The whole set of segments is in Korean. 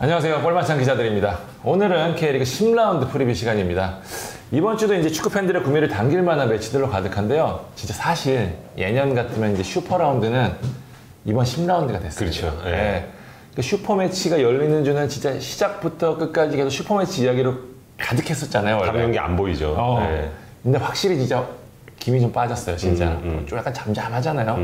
안녕하세요. 볼만찬 기자들입니다. 오늘은 K리그 10라운드 프리뷰 시간입니다. 이번 주도 이제 축구 팬들의 구미를 당길 만한 매치들로 가득한데요. 진짜 사실 예년 같으면 이제 슈퍼 라운드는 이번 10라운드가 됐어요. 그렇죠. 예. 네. 그 슈퍼 매치가 열리는 주는 진짜 시작부터 끝까지 계속 슈퍼 매치 이야기로 가득했었잖아요. 원래. 다른 경기 안 보이죠. 예. 근데 확실히 진짜 김이 좀 빠졌어요, 진짜. 좀 약간 잠잠하잖아요.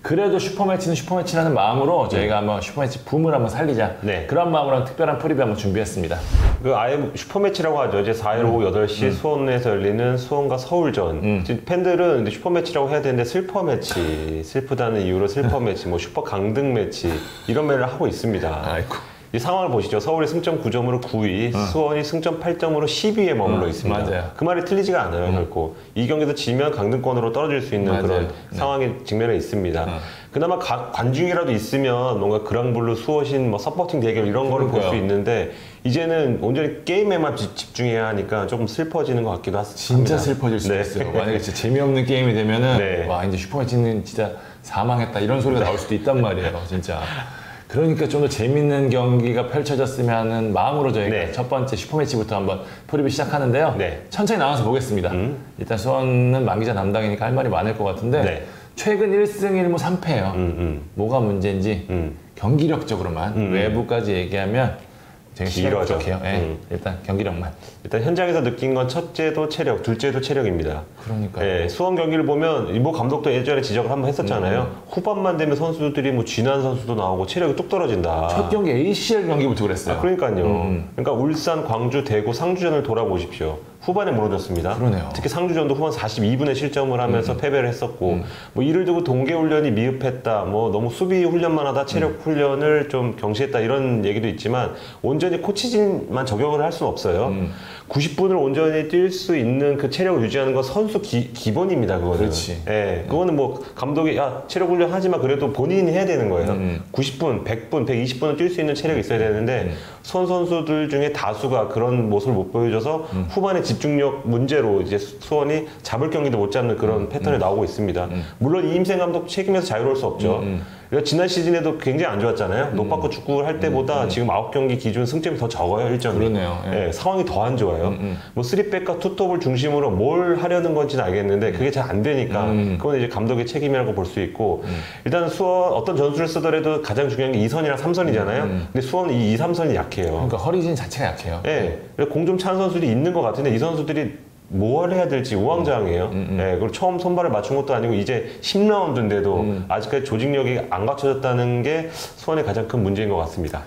그래도 슈퍼매치는 슈퍼매치라는 마음으로 저희가 한번 슈퍼매치 붐을 한번 살리자. 네. 그런 마음으로 한 특별한 프리뷰 한번 준비했습니다. 그 아예 슈퍼매치라고 하죠. 이제 4일 오후 8시 수원에서 열리는 수원과 서울전. 지금 팬들은 이제 슈퍼매치라고 해야 되는데 슬퍼매치, 슬프다는 이유로 슬퍼매치, 뭐 슈퍼 강등 매치 이런 매를 하고 있습니다. 아이고. 이 상황을 보시죠. 서울이 승점 9점으로 9위, 수원이 승점 8점으로 10위에 머물러 있습니다. 맞아요. 그 말이 틀리지가 않아요, 결코. 이 경기도 지면 강등권으로 떨어질 수 있는 맞아요. 그런 네. 상황에 직면해 있습니다. 그나마 관중이라도 있으면 뭔가 그랑블루, 수호신, 뭐 서포팅 대결 이런 거를 볼 수 있는데 이제는 온전히 게임에만 집중해야 하니까 조금 슬퍼지는 것 같기도 합니다. 진짜 슬퍼질 수도 있어요. 만약에 진짜 재미없는 게임이 되면은 네. 와 이제 슈퍼매치는 진짜 사망했다 이런 소리가 나올 수도 있단 말이에요, 진짜. 그러니까 좀 더 재밌는 경기가 펼쳐졌으면 하는 마음으로 저희가 네. 첫 번째 슈퍼매치부터 한번 프리뷰 시작하는데요. 네. 천천히 나와서 보겠습니다. 일단 수원은 만기자 담당이니까 할 말이 많을 것 같은데 네. 최근 1승 1무 3패예요. 뭐가 문제인지 경기력적으로만 외부까지 얘기하면 되게 시간이 길어져. 부족해요. 예, 일단 경기력만. 일단 현장에서 느낀 건 첫째도 체력, 둘째도 체력입니다. 그러니까요. 예, 수원 경기를 보면 이모 감독도 예전에 지적을 한번 했었잖아요. 후반만 되면 선수들이 뭐 쥐난 선수도 나오고 체력이 뚝 떨어진다. 첫 경기 ACL 경기부터 그랬어요. 그러니까요. 그러니까 울산, 광주, 대구, 상주전을 돌아보십시오. 후반에 무너졌습니다. 그러네요. 특히 상주전도 후반 42분에 실점을 하면서 패배를 했었고 뭐 이를 두고 동계훈련이 미흡했다. 뭐 너무 수비 훈련만 하다 체력 훈련을 좀 경시했다 이런 얘기도 있지만 온전히 코치진만 저격을 할 수는 없어요. 90분을 온전히 뛸 수 있는 그 체력을 유지하는 건 선수 기본입니다. 그거는. 그렇지. 예, 그거는 뭐 감독이 야 체력 훈련 하지만 그래도 본인이 해야 되는 거예요. 90분, 100분, 120분은 뛸 수 있는 체력이 있어야 되는데 수원 선수들 중에 다수가 그런 모습을 못 보여줘서 후반에 집중력 문제로 이제 수원이 잡을 경기도 못 잡는 그런 패턴이 나오고 있습니다. 물론 이임생 감독 책임에서 자유로울 수 없죠. 그러니까 지난 시즌에도 굉장히 안 좋았잖아요. 높았고 축구를 할 때보다 지금 9경기 기준 승점이 더 적어요, 1점이. 그러네요. 예. 예, 상황이 더 안 좋아요. 뭐 3백과 투톱을 중심으로 뭘 하려는 건지는 알겠는데 그게 잘 안 되니까 그건 이제 감독의 책임이라고 볼 수 있고 일단 수원 어떤 전술을 쓰더라도 가장 중요한 게 2선이랑 3선이잖아요. 근데 수원은 이 2, 3선이 약해요. 그러니까 허리진 자체가 약해요. 예, 공 좀 찬 선수들이 있는 것 같은데 이 선수들이 뭘 해야 될지 우왕좌왕이에요. 예, 그리고 처음 선발을 맞춘 것도 아니고 이제 10라운드인데도 아직까지 조직력이 안 갖춰졌다는 게 수원의 가장 큰 문제인 것 같습니다.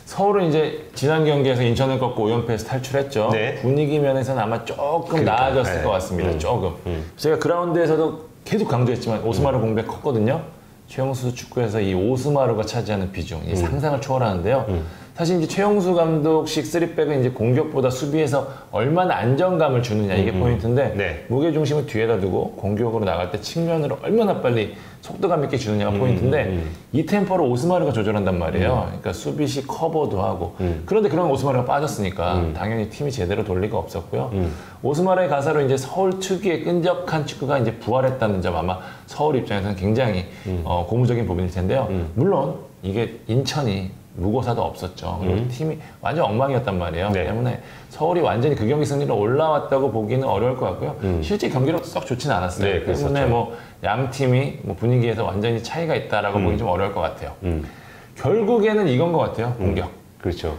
서울은 이제 지난 경기에서 인천을 꺾고 5연패에서 탈출했죠. 네. 분위기 면에서는 아마 조금 나아졌을 네. 것 같습니다. 조금. 제가 그라운드에서도 계속 강조했지만 오스마르 공백 컸거든요. 최용수 축구에서 이 오스마르가 차지하는 비중, 이 상상을 초월하는데요. 사실 이제 최용수 감독식 3백은 이제 공격보다 수비에서 얼마나 안정감을 주느냐 이게 포인트인데 네. 무게 중심을 뒤에다 두고 공격으로 나갈 때 측면으로 얼마나 빨리 속도감 있게 주느냐가 포인트인데 이 템포를 오스마르가 조절한단 말이에요. 그러니까 수비시 커버도 하고 그런데 그런 오스마르가 빠졌으니까 당연히 팀이 제대로 돌 리가 없었고요. 오스마르의 가사로 이제 서울 특유의 끈적한 축구가 이제 부활했다는 점 아마 서울 입장에서는 굉장히 고무적인 부분일 텐데요. 물론 이게 인천이 무고사도 없었죠. 그리고 팀이 완전 엉망이었단 말이에요. 네. 때문에 서울이 완전히 그 경기 승리로 올라왔다고 보기는 어려울 것 같고요. 실제 경기력도 썩 좋지는 않았어요. 네, 때문에 그랬었죠. 뭐 양 팀이 뭐 분위기에서 완전히 차이가 있다라고 보기 좀 어려울 것 같아요. 결국에는 이건 것 같아요. 공격. 그렇죠.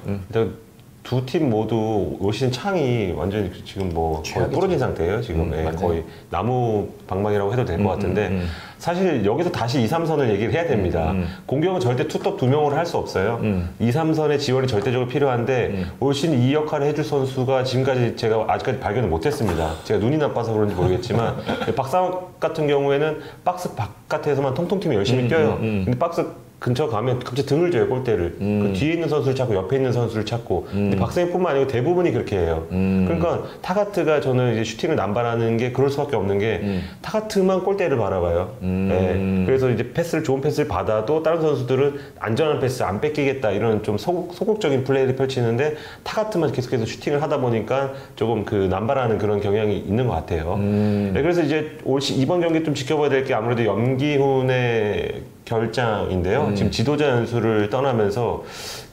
두 팀 모두 올 시즌 창이 완전히 지금 뭐 거의 최악이죠. 부러진 상태예요. 지금 예, 맞아요. 거의 나무 방망이라고 해도 될 것 같은데 사실 여기서 다시 2, 3선을 얘기를 해야 됩니다. 공격은 절대 투톱 2명으로 할 수 없어요. 2, 3선의 지원이 절대적으로 필요한데 올 시즌 이 역할을 해줄 선수가 지금까지 제가 아직까지 발견을 못했습니다. 제가 눈이 나빠서 그런지 모르겠지만 박상욱 같은 경우에는 박스 바깥에서만 통통팀이 열심히 뛰어요. 근데 박스 근처 가면 갑자기 등을 줘요, 골대를. 그 뒤에 있는 선수를 찾고 옆에 있는 선수를 찾고. 근데 박상현뿐만 아니고 대부분이 그렇게 해요. 그러니까 타가트가 저는 이제 슈팅을 남발하는 게 그럴 수밖에 없는 게 타가트만 골대를 바라봐요. 네. 그래서 이제 좋은 패스를 받아도 다른 선수들은 안전한 패스 안 뺏기겠다 이런 좀 소극적인 플레이를 펼치는데 타가트만 계속해서 슈팅을 하다 보니까 조금 그 남발하는 그런 경향이 있는 것 같아요. 네, 그래서 이제 이번 경기 좀 지켜봐야 될 게 아무래도 염기훈의 결장인데요. 지금 지도자 연수를 떠나면서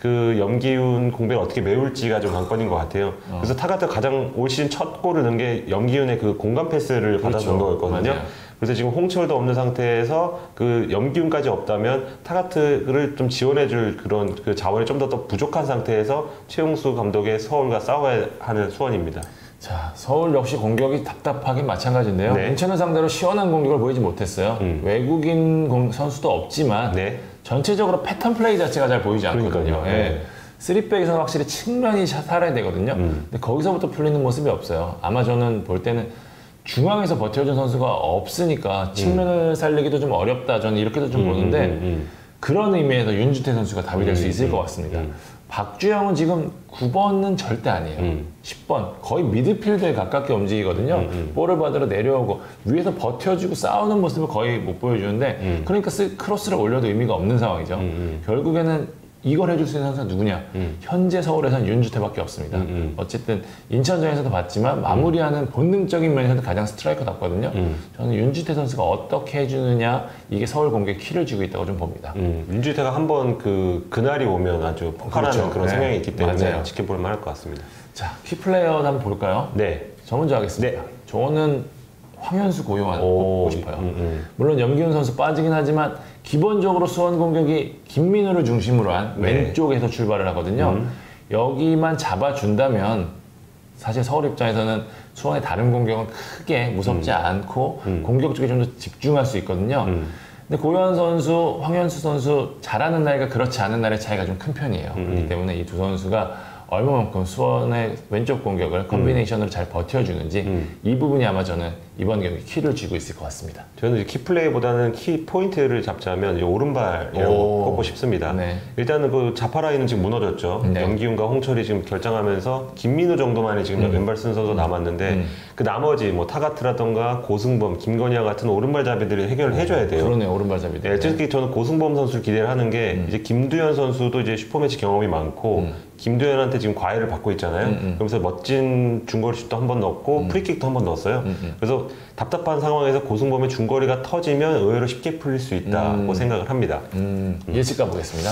그 염기훈 공백을 어떻게 메울지가 좀 관건인 것 같아요. 그래서 타가트가 가장 올 시즌 첫 골을 넣은 게 염기훈의 그 공간 패스를 받아준 거였거든요. 맞아요. 그래서 지금 홍철도 없는 상태에서 그 염기훈까지 없다면 타가트를 좀 지원해줄 그런 그 자원이 좀 더 부족한 상태에서 최용수 감독의 서울과 싸워야 하는 수원입니다. 자, 서울 역시 공격이 답답하긴 마찬가지인데요. 네. 인천을 상대로 시원한 공격을 보이지 못했어요. 외국인 선수도 없지만 네. 전체적으로 패턴 플레이 자체가 잘 보이지 않거든요. 그러니까요. 네. 3백에서는 확실히 측면이 살아야 되거든요. 근데 거기서부터 풀리는 모습이 없어요. 아마 저는 볼 때는 중앙에서 버텨준 선수가 없으니까 측면을 살리기도 좀 어렵다. 저는 이렇게도 좀 보는데 그런 의미에서 윤주태 선수가 답이 될 수 있을 것 같습니다. 박주영은 지금 9번은 절대 아니에요. 10번 거의 미드필드에 가깝게 움직이거든요. 볼을 받으러 내려오고 위에서 버텨주고 싸우는 모습을 거의 못 보여주는데 그러니까 크로스를 올려도 의미가 없는 상황이죠. 결국에는 이걸 해줄 수 있는 선수가 누구냐? 현재 서울에서는 윤주태밖에 없습니다. 어쨌든 인천전에서도 봤지만 마무리하는 본능적인 면에서도 가장 스트라이커답거든요. 저는 윤주태 선수가 어떻게 해주느냐 이게 서울 공격의 키를 쥐고 있다고 좀 봅니다. 윤주태가 한번 그날이 오면 아주 폭발하는 그렇죠. 그런 네. 성향이 있기 때문에 맞아요. 지켜볼 만할 것 같습니다. 자, 키플레이어 한번 볼까요? 네. 저 먼저 하겠습니다. 네. 저는 황현수 고용환 오, 뽑고 싶어요. 물론 염기훈 선수 빠지긴 하지만 기본적으로 수원 공격이 김민우를 중심으로 한 네. 왼쪽에서 출발을 하거든요. 여기만 잡아준다면 사실 서울 입장에서는 수원의 다른 공격은 크게 무섭지 않고 공격 쪽에 좀 더 집중할 수 있거든요. 근데 고현 선수, 황현수 선수 잘하는 날과 그렇지 않은 날의 차이가 좀 큰 편이에요. 그렇기 때문에 이 두 선수가 얼마만큼 수원의 왼쪽 공격을 컨비네이션으로 잘 버텨주는지 이 부분이 아마 저는 이번 경기 키를 쥐고 있을 것 같습니다. 저는 이제 키플레이보다는 키 포인트를 잡자면 이 오른발이라고 꼽고 싶습니다. 네. 일단은 그 좌파 라인은 지금 무너졌죠. 네. 염기훈과 홍철이 지금 결장하면서 김민우 정도만이 지금 왼발 순서도 남았는데 그 나머지 뭐 타가트라던가 고승범, 김건희와 같은 오른발잡이들이 해결을 해줘야 돼요. 그러네, 오른발잡이들. 네, 특히 저는 고승범 선수를 기대를 하는 게 이제 김두현 선수도 이제 슈퍼매치 경험이 많고 김두현한테 지금 과외를 받고 있잖아요. 그러면서 멋진 중거리 슛도 한 번 넣었고 프리킥도 한 번 넣었어요. 그래서 답답한 상황에서 고승범의 중거리가 터지면 의외로 쉽게 풀릴 수 있다고 생각을 합니다. 예측 가보겠습니다.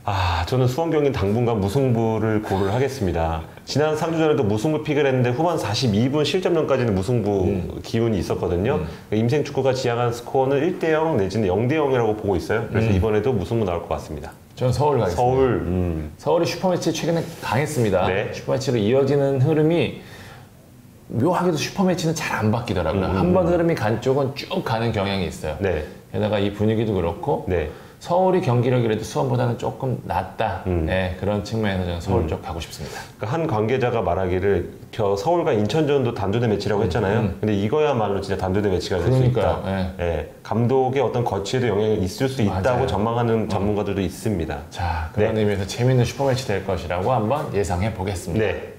아, 저는 수원 경기 당분간 무승부를 고를 하겠습니다. 지난 3주전에도 무승부 픽을 했는데 후반 42분 실점전까지는 무승부 기운이 있었거든요. 임생 축구가 지향한 스코어는 1대0 내지는 0대0이라고 보고 있어요. 그래서 이번에도 무승부 나올 것 같습니다. 저는 서울 가겠습니다. 서울. 서울이 슈퍼매치 최근에 강했습니다. 네. 슈퍼매치로 이어지는 흐름이 묘하게도 슈퍼매치는 잘 안 바뀌더라고요. 한 번 흐름이 간 쪽은 쭉 가는 경향이 있어요. 네. 게다가 이 분위기도 그렇고 네. 서울이 경기력이라도 수원보다는 조금 낫다. 네, 그런 측면에서 저는 서울 쪽 가고 싶습니다. 그러니까 한 관계자가 말하기를 저 서울과 인천전도 단두대 매치라고 했잖아요. 근데 이거야말로 진짜 단두대 매치가 될 수 그러니까요. 있다. 네. 예, 감독의 어떤 거취에도 영향이 있을 수 있다고 맞아요. 전망하는 전문가들도 있습니다. 자, 그런 네. 의미에서 재밌는 슈퍼매치 될 것이라고 한번 예상해 보겠습니다. 네.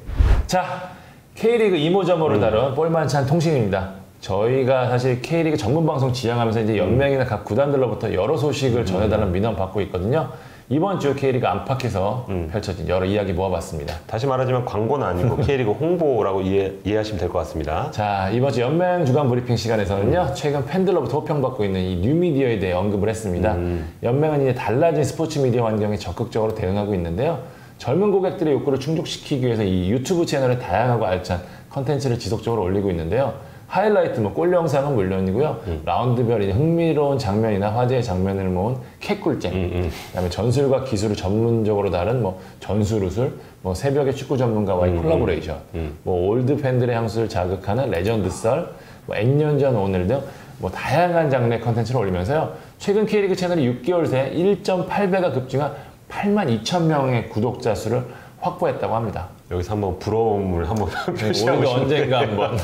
자, K리그 이모저모를 다룬 볼만찬 통신입니다. 저희가 사실 K리그 전문 방송 지향하면서 이제 연맹이나 각 구단들로부터 여러 소식을 전해달라는 민원 받고 있거든요. 이번 주 K리그 안팎에서 펼쳐진 여러 이야기 모아봤습니다. 다시 말하지만 광고는 아니고 K리그 홍보라고 이해하시면 될 것 같습니다. 자, 이번 주 연맹 주간 브리핑 시간에서는요, 최근 팬들로부터 호평받고 있는 이 뉴미디어에 대해 언급을 했습니다. 연맹은 이제 달라진 스포츠 미디어 환경에 적극적으로 대응하고 있는데요. 젊은 고객들의 욕구를 충족시키기 위해서 이 유튜브 채널에 다양하고 알찬 컨텐츠를 지속적으로 올리고 있는데요. 하이라이트, 골 영상은 물론이고요. 라운드별 이제 흥미로운 장면이나 화제의 장면을 모은 캣꿀잼, 그다음에 전술과 기술을 전문적으로 다룬 전술우술, 새벽의 축구 전문가와의 콜라보레이션, 올드 팬들의 향수를 자극하는 레전드 썰, N년 전 오늘 등 다양한 장르의 컨텐츠를 올리면서요. 최근 K리그 채널이 6개월 새에 1.8배가 급증한 82,000명의 구독자 수를 확보했다고 합니다. 여기서 한번 부러움을 한번 표시하고 우리도 싶네요. 언젠가 한번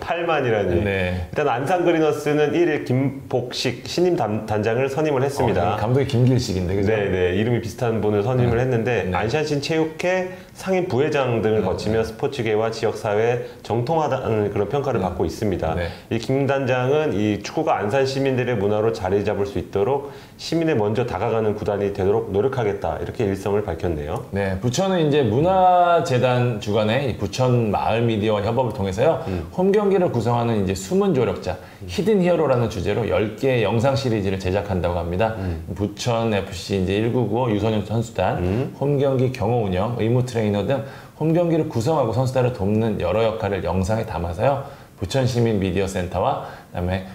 8만이라니. 네. 일단 안산 그리너스는 1일 김복식 신임 단장을 선임을 했습니다. 감독이 김길식인데, 그죠? 네네, 이름이 비슷한 분을 선임을 했는데 안산시 체육회 상임 부회장 등을 거치며 스포츠계와 지역사회에 정통하다는 그런 평가를 받고 있습니다. 네. 이 김 단장은 이 축구가 안산 시민들의 문화로 자리 잡을 수 있도록 시민에 먼저 다가가는 구단이 되도록 노력하겠다, 이렇게 일성을 밝혔네요. 네, 부천은 이제 문화재단 재단 주관의 이 부천 마을 미디어와 협업을 통해서요. 홈 경기를 구성하는 이제 숨은 조력자, 히든 히어로라는 주제로 10개의 영상 시리즈를 제작한다고 합니다. 부천 FC 이제 1995 유소년 선수단, 홈 경기 경호 운영, 의무 트레이너 등 홈 경기를 구성하고 선수단을 돕는 여러 역할을 영상에 담아서요. 부천시민 미디어 센터와 그다음에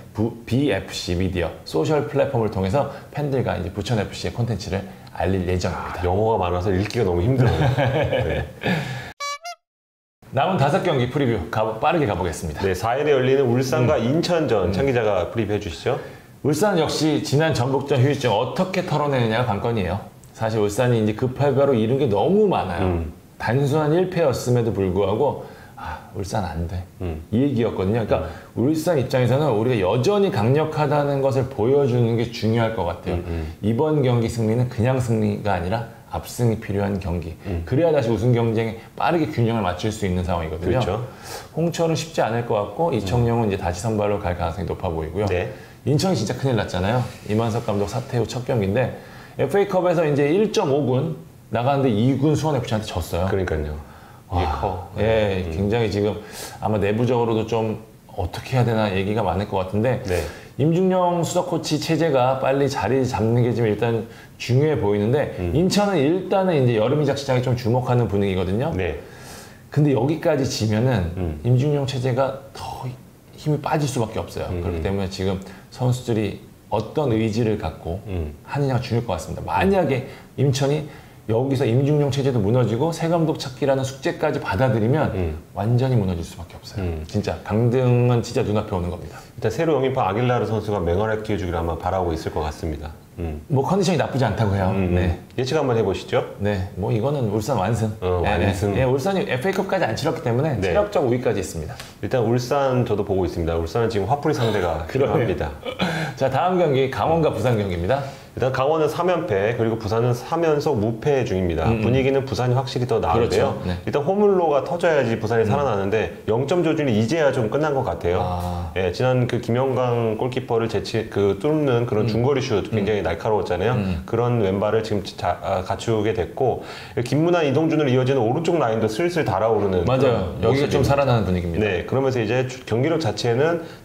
BFC 미디어 소셜 플랫폼을 통해서 팬들과 이제 부천 FC의 콘텐츠를 알릴 예정입니다. 영어가 많아서 읽기가 너무 힘들어요. 네. 남은 5경기 프리뷰 빠르게 가보겠습니다. 네, 4일에 열리는 울산과 인천전 창 기자가 프리뷰해 주시죠. 울산 역시 지난 전북전 휴식증 어떻게 털어내느냐가 관건이에요. 사실 울산이 이제 급할가로 잃은 게 너무 많아요. 단순한 1패였음에도 불구하고 울산 안 돼. 이 얘기였거든요. 그러니까 울산 입장에서는 우리가 여전히 강력하다는 것을 보여주는 게 중요할 것 같아요. 이번 경기 승리는 그냥 승리가 아니라 압승이 필요한 경기. 그래야 다시 우승 경쟁에 빠르게 균형을 맞출 수 있는 상황이거든요. 그렇죠. 홍철은 쉽지 않을 것 같고 이청용은 이제 다시 선발로 갈 가능성이 높아 보이고요. 네. 인천이 진짜 큰일 났잖아요. 이만석 감독 사퇴 후 첫 경기인데 FA컵에서 이제 1.5군 나가는데 2군 수원FC한테 졌어요. 그러니까요. 이게 커. 예, 굉장히 지금 아마 내부적으로도 좀 어떻게 해야 되나 얘기가 많을 것 같은데 네. 임중영 수석 코치 체제가 빨리 자리 잡는 게 지금 일단 중요해 보이는데 인천은 일단은 이제 여름 이적 시장에 좀 주목하는 분위기거든요. 네. 근데 여기까지 지면은 임중영 체제가 더 힘이 빠질 수밖에 없어요. 그렇기 때문에 지금 선수들이 어떤 의지를 갖고 하느냐가 중요할 것 같습니다. 만약에 인천이 여기서 임중용 체제도 무너지고 새 감독 찾기라는 숙제까지 받아들이면 완전히 무너질 수밖에 없어요. 진짜 강등은 진짜 눈앞에 오는 겁니다. 일단 새로 영입한 아길라르 선수가 맹활약 기회주기를 아마 바라고 있을 것 같습니다. 뭐 컨디션이 나쁘지 않다고 해요. 네. 예측 한번 해보시죠. 네, 뭐 이거는 울산 완승. 완승. 네, 울산이 FA컵까지 안 치렀기 때문에 네. 체력적 우위까지 있습니다. 일단 울산 저도 보고 있습니다. 울산은 지금 화풀이 상대가 필요합니다. 자, 다음 경기 강원과 부산 경기입니다. 일단 강원은 3연패 그리고 부산은 3연속 무패 중입니다. 분위기는 부산이 확실히 더 나은데요. 그렇죠. 네. 일단 홈플로가 터져야지 부산이 살아나는데 0점 조준이 이제야 좀 끝난 것 같아요. 예, 지난 그 김영광 골키퍼를 뚫는 그런 중거리 슛 굉장히 날카로웠잖아요. 그런 왼발을 지금 갖추게 됐고 김문환, 이동준으로 이어지는 오른쪽 라인도 슬슬 달아오르는 맞아요. 여기가 좀 살아나는 분위기입니다. 네, 그러면서 이제 경기력 자체는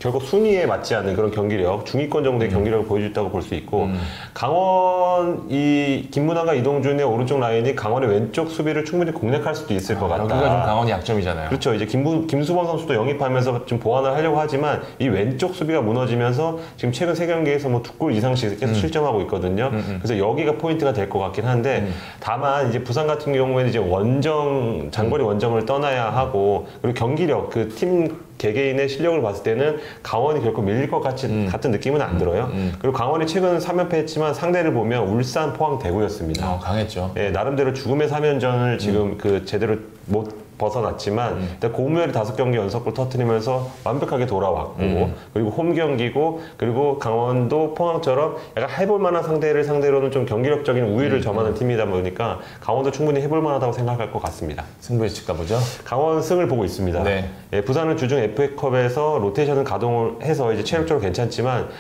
결국 순위에 맞지 않는 그런 경기력, 중위권 정도의 경기력을 보여줬다고 볼 수 있고 강원 이 김문환과 이동준의 오른쪽 라인이 강원의 왼쪽 수비를 충분히 공략할 수도 있을 것 같다. 여기가 좀 강원이 약점이잖아요. 그렇죠. 이제 김수범 선수도 영입하면서 좀 보완을 하려고 하지만 이 왼쪽 수비가 무너지면서 지금 최근 3경기에서 뭐 2골 이상씩 계속 실점하고 있거든요. 그래서 여기가 포인트가 될 것 같긴 한데 다만 이제 부산 같은 경우에는 이제 장거리 원정을 떠나야 하고 그리고 경기력 그 팀 개개인의 실력을 봤을 때는 강원이 결코 밀릴 것 같은 느낌은 안 들어요. 그리고 강원이 최근 3연패 했지만 상대를 보면 울산, 포항, 대구였습니다. 강했죠. 예, 나름대로 죽음의 3연전을 지금 그 제대로 못 벗어났지만 일단 고무열이 5경기 연속골 터뜨리면서 완벽하게 돌아왔고 그리고 홈 경기고 그리고 강원도 포항처럼 약간 해볼 만한 상대를 상대로는 좀 경기력적인 우위를 점하는 팀이다 보니까 강원도 충분히 해볼 만하다고 생각할 것 같습니다. 승부 예측 가보죠. 강원 승을 보고 있습니다. 네. 예, 부산은 주중 FA컵에서 로테이션을 가동을 해서 이제 체력적으로 괜찮지만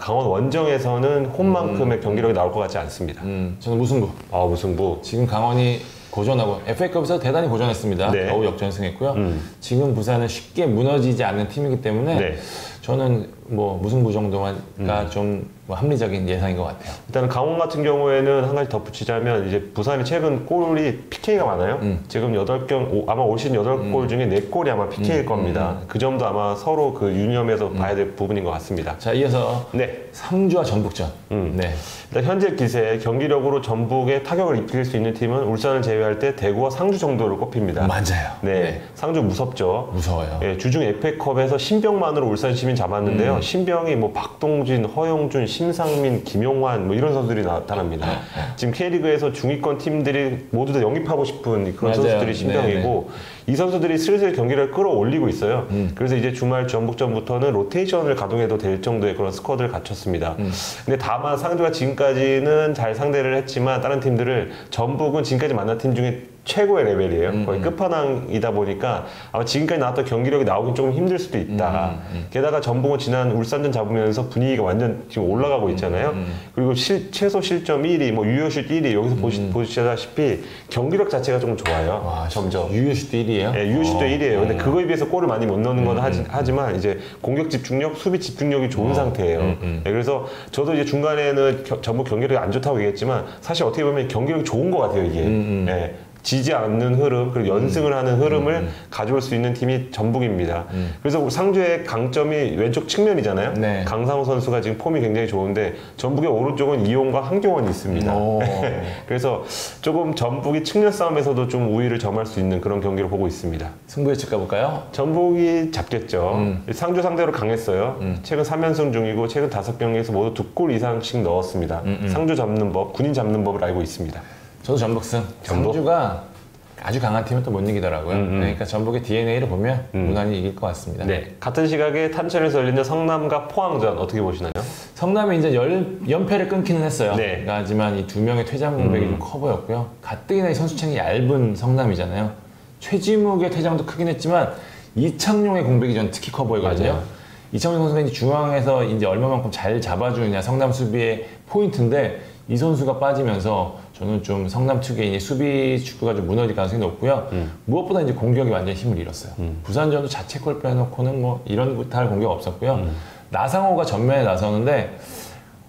강원 원정에서는 홈만큼의 경기력이 나올 것 같지 않습니다. 저는 무승부. 무승부. 지금 강원이 고전하고 FA컵에서 대단히 고전했습니다. 네. 겨우 역전승했고요. 지금 부산은 쉽게 무너지지 않는 팀이기 때문에 네. 저는 뭐 무승부 정도가 좀 합리적인 예상인 것 같아요. 일단 강원 같은 경우에는 한 가지 덧붙이자면 이제 부산이 최근 골이 PK가 많아요. 지금 8경 아마 올 시즌 8골 중에 4골이 아마 PK일 겁니다. 그 점도 아마 서로 그 유념해서 봐야 될 부분인 것 같습니다. 자, 이어서 네. 상주와 전북전. 네. 일단 현재 기세 경기력으로 전북에 타격을 입힐 수 있는 팀은 울산을 제외할 때 대구와 상주 정도로 꼽힙니다. 맞아요. 네. 상주 무섭죠. 무서워요. 예, 주중 FA컵에서 신병만으로 울산 시민 잡았는데요. 신병이 뭐 박동진, 허영준, 심상민, 김용환 뭐 이런 선수들이 나타납니다. 지금 K리그에서 중위권 팀들이 모두 다 영입하고 싶은 그런 맞아요. 선수들이 신병이고 이 선수들이 슬슬 경기를 끌어올리고 있어요. 그래서 이제 주말 전북전부터는 로테이션을 가동해도 될 정도의 그런 스쿼드를 갖췄습니다. 근데 다만 상주가 지금까지는 잘 상대를 했지만 다른 팀들을 전북은 지금까지 만난 팀 중에 최고의 레벨이에요. 거의 끝판왕이다 보니까 아마 지금까지 나왔던 경기력이 나오긴 조금 힘들 수도 있다. 게다가 전북은 지난 울산전 잡으면서 분위기가 완전 지금 올라가고 있잖아요. 그리고 최소 실점 1위, 뭐 유효슛 1위 여기서 보시다시피 경기력 자체가 좀 좋아요. 와, 점점. 유효슛도 1위에요? 네, 유효슛도 1위에요. 근데 그거에 비해서 골을 많이 못 넣는 건 하지만 이제 공격 집중력, 수비 집중력이 좋은 상태예요. 네, 그래서 저도 이제 중간에는 전북 경기력이 안 좋다고 얘기했지만 사실 어떻게 보면 경기력이 좋은 것 같아요, 이게. 네. 지지 않는 흐름, 그리고 연승을 하는 흐름을 가져올 수 있는 팀이 전북입니다. 그래서 상주의 강점이 왼쪽 측면이잖아요. 네. 강상우 선수가 지금 폼이 굉장히 좋은데 전북의 오른쪽은 이용과 한경원이 있습니다. 그래서 조금 전북이 측면 싸움에서도 좀 우위를 점할 수 있는 그런 경기를 보고 있습니다. 승부 예측 가볼까요? 전북이 잡겠죠. 상주 상대로 강했어요. 최근 3연승 중이고 최근 5경기에서 모두 2골 이상씩 넣었습니다. 상주 잡는 법, 군인 잡는 법을 알고 있습니다. 저도 전북승. 전북? 상주가 아주 강한 팀은 또 못 이기더라고요. 그러니까 전북의 DNA를 보면 무난히 이길 것 같습니다. 네. 같은 시각에 탄천에서 열리는 성남과 포항전 어떻게 보시나요? 성남이 이제 연패를 끊기는 했어요. 네. 그러니까 하지만 이 두 명의 퇴장 공백이 좀 커 보였고요. 가뜩이나 이 선수층이 얇은 성남이잖아요. 최지묵의 퇴장도 크긴 했지만 이창용의 공백이 전 특히 커 보이거든요. 맞아요. 이창용 선수가 이제 중앙에서 이제 얼마만큼 잘 잡아주느냐 성남 수비의 포인트인데 이 선수가 빠지면서 저는 좀 성남 특유의 수비 축구가 좀 무너질 가능성이 높고요. 무엇보다 이제 공격이 완전히 힘을 잃었어요. 부산전도 자책골 빼놓고는 뭐 이런 할 공격 없었고요. 나상호가 전면에 나서는데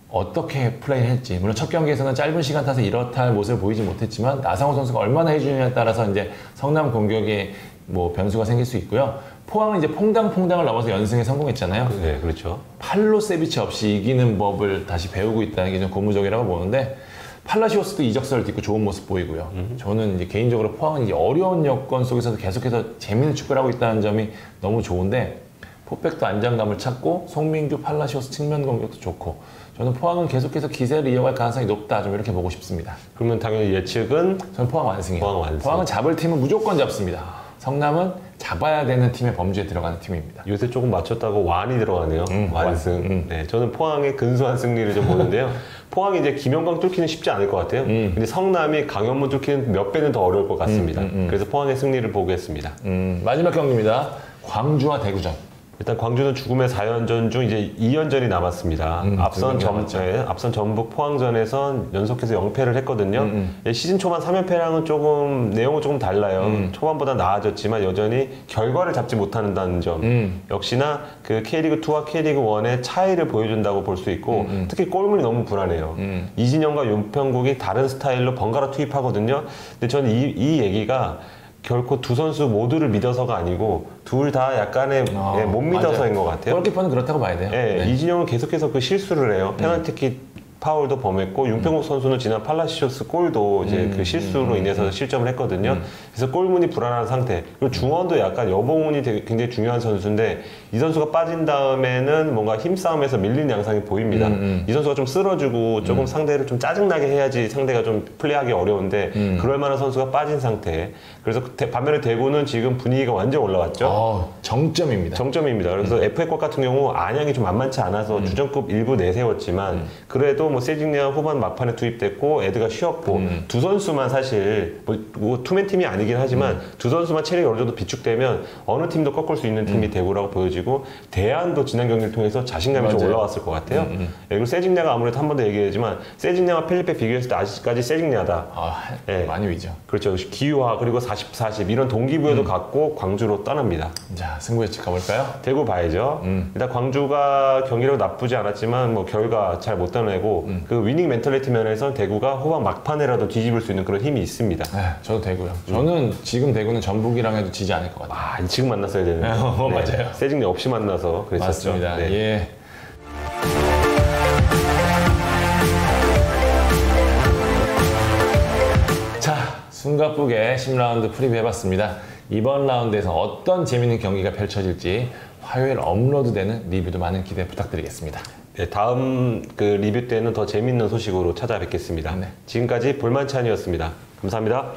어떻게 플레이를 할지 물론 첫 경기에서는 짧은 시간 타서 이렇다 할 모습을 보이지 못했지만 나상호 선수가 얼마나 해주느냐에 따라서 이제 성남 공격에 뭐 변수가 생길 수 있고요. 포항은 이제 퐁당퐁당을 넘어서 연승에 성공했잖아요. 네, 그렇죠. 팔로 세비치 없이 이기는 법을 다시 배우고 있다는 게 좀 고무적이라고 보는데 팔라시오스도 이적설을 딛고 좋은 모습 보이고요. 저는 이제 개인적으로 포항은 이제 어려운 여건 속에서도 계속해서 재밌는 축구를 하고 있다는 점이 너무 좋은데 포백도 안정감을 찾고 송민규, 팔라시오스 측면 공격도 좋고 저는 포항은 계속해서 기세를 이어갈 가능성이 높다 좀 이렇게 보고 싶습니다. 그러면 당연히 예측은 저는 포항 완승이에요. 포항 완승. 포항은 잡을 팀은 무조건 잡습니다. 성남은 잡아야 되는 팀의 범주에 들어가는 팀입니다. 요새 조금 맞췄다고 완이 들어가네요. 완승. 네, 저는 포항의 근소한 승리를 좀 보는데요. 포항이 이제 김영광 뚫기는 쉽지 않을 것 같아요. 근데 성남이 강현무 뚫기는 몇 배는 더 어려울 것 같습니다. 그래서 포항의 승리를 보겠습니다. 마지막 경기입니다. 광주와 대구전. 일단 광주는 죽음의 4연전 중 이제 2연전이 남았습니다. 앞선 전북 포항전에선 연속해서 0패를 했거든요. 시즌 초반 3연패랑은 조금 내용은 조금 달라요. 초반보다 나아졌지만 여전히 결과를 잡지 못한다는 점. 역시나 그 K리그2와 K리그1의 차이를 보여준다고 볼 수 있고 특히 골문이 너무 불안해요. 이진영과 윤평국이 다른 스타일로 번갈아 투입하거든요. 근데 저는 이 얘기가 결코 두 선수 모두를 믿어서가 아니고 둘 다 약간의 못 믿어서인 것 같아요. 골키퍼는 그렇다고 봐야 돼요. 네. 이진영은 계속해서 그 실수를 해요. 페널티킥 파울도 범했고 윤평국 선수는 지난 팔라시오스 골도 이제 그 실수로 인해서 실점을 했거든요. 그래서 골문이 불안한 상태. 그리고 중원도 약간 여봉훈이 굉장히 중요한 선수인데 이 선수가 빠진 다음에는 뭔가 힘싸움에서 밀린 양상이 보입니다. 이 선수가 좀 쓸어주고 조금 상대를 좀 짜증나게 해야지 상대가 좀 플레이하기 어려운데 그럴 만한 선수가 빠진 상태. 그래서 반면에 대구는 지금 분위기가 완전 올라왔죠. 정점입니다. 정점입니다. 그래서 FA컵 같은 경우 안양이 좀 만만치 않아서 주전급 일부 내세웠지만 그래도 뭐 세징야 후반 막판에 투입됐고 에드가 쉬었고 두 선수만 사실 뭐 투맨 팀이 아니긴 하지만 두 선수만 체력이 어느 정도 비축되면 어느 팀도 꺾을 수 있는 팀이 대구라고 보여지고 대안도 지난 경기를 통해서 자신감이 좀 올라왔을 것 같아요. 그리고 세징야가 아무래도 한 번 더 얘기하지만 세징야와 필리페 비교했을 때 아직까지 세징야다. 많이 위죠. 그렇죠. 기유화 그리고 40 이런 동기부여도 갖고 광주로 떠납니다. 자, 승부 예측 가볼까요? 대구 봐야죠. 일단 광주가 경기력 나쁘지 않았지만 뭐 결과 잘 못 따내고 그 위닝 멘탈리티 면에서 대구가 후반 막판에라도 뒤집을 수 있는 그런 힘이 있습니다. 네, 저도 대구요. 저는 지금 대구는 전북이랑 해도 지지 않을 것 같아요. 지금 만났어야 되는데. 맞아요. 세징야 없이 만나서 그랬었죠. 맞습니다. 네. 예. 자, 숨가쁘게 10라운드 프리뷰 해봤습니다. 이번 라운드에서 어떤 재밌는 경기가 펼쳐질지 화요일 업로드되는 리뷰도 많은 기대 부탁드리겠습니다. 네, 다음 그 리뷰 때는 더 재밌는 소식으로 찾아뵙겠습니다. 네. 지금까지 볼만찬이었습니다. 감사합니다.